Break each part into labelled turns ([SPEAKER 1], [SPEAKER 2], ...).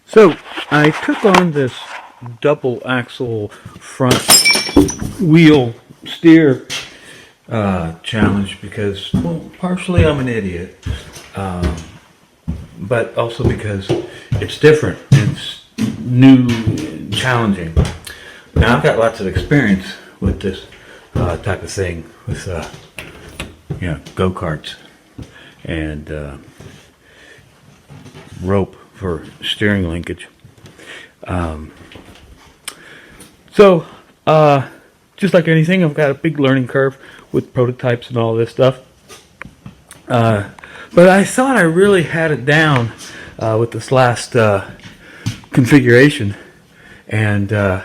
[SPEAKER 1] So I took on this double axle front wheel steer challenge because, well, partially I'm an idiot, but also because it's different. It's new, and challenging. Now I've got lots of experience with this type of thing with go-karts and rope for steering linkage. So, just like anything, I've got a big learning curve with prototypes and all this stuff. But I thought I really had it down with this last configuration, and I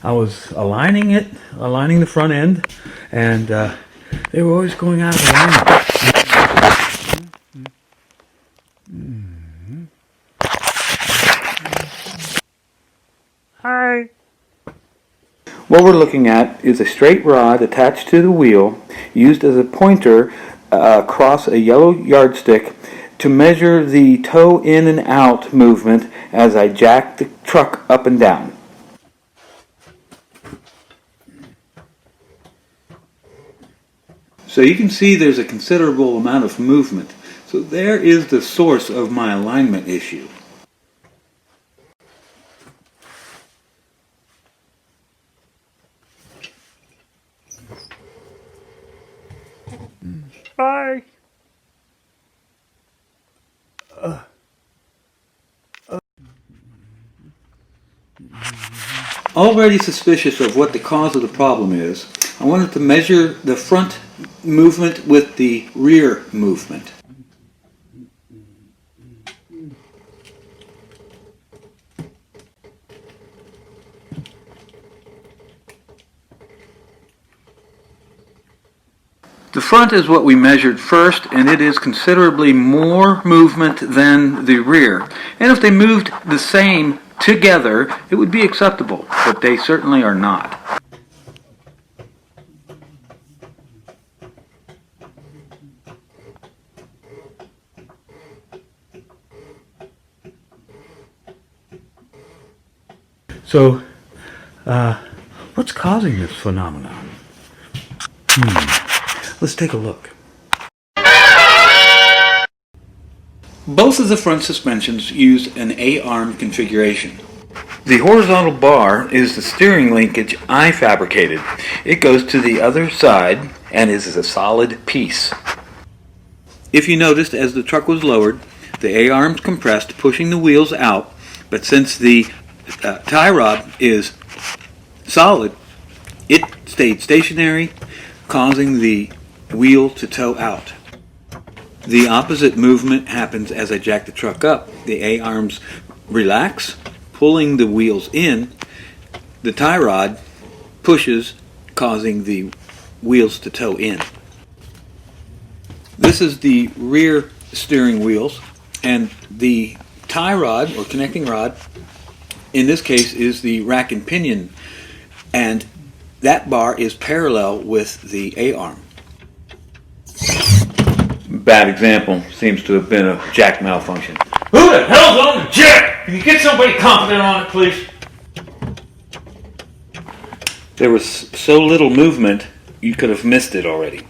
[SPEAKER 1] was aligning the front end, and they were always going out of alignment. Hi. What we're looking at is a straight rod attached to the wheel, used as a pointer across a yellow yardstick to measure the toe in and out movement as I jack the truck up and down. So you can see there's a considerable amount of movement. So there is the source of my alignment issue. Bye. Already suspicious of what the cause of the problem is, I wanted to measure the front movement with the rear movement. The front is what we measured first, and it is considerably more movement than the rear. And if they moved the same together, it would be acceptable, but they certainly are not. So, what's causing this phenomenon? Let's take a look. Both of the front suspensions use an A-arm configuration. The horizontal bar is the steering linkage I fabricated. It goes to the other side and is a solid piece. If you noticed, as the truck was lowered, the A-arms compressed, pushing the wheels out, but since the tie rod is solid, it stayed stationary, causing the wheel to toe out. The opposite movement happens as I jack the truck up. The A-arms relax, pulling the wheels in. The tie rod pushes, causing the wheels to toe in. This is the rear steering wheels, and the tie rod or connecting rod in this case is the rack and pinion, and that bar is parallel with the A-arm. Bad example. Seems to have been a jack malfunction.
[SPEAKER 2] Who the hell's on the jack? Can you get somebody competent on it, please?
[SPEAKER 1] There was so little movement, you could have missed it already.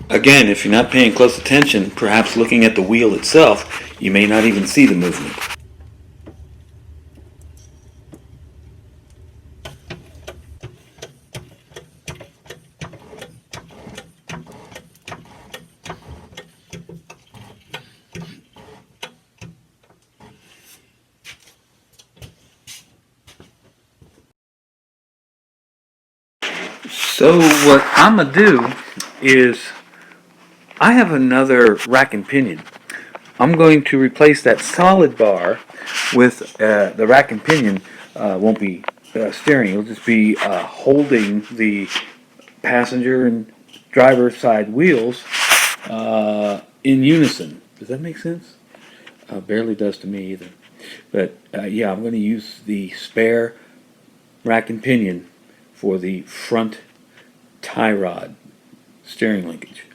[SPEAKER 1] Again, if you're not paying close attention, perhaps looking at the wheel itself, you may not even see the movement. So what I'm going to do is, I have another rack and pinion. I'm going to replace that solid bar with the rack and pinion. Won't be steering, it'll just be holding the passenger and driver side wheels in unison. Does that make sense? Barely does to me either. But yeah, I'm going to use the spare rack and pinion for the front tie rod steering linkage.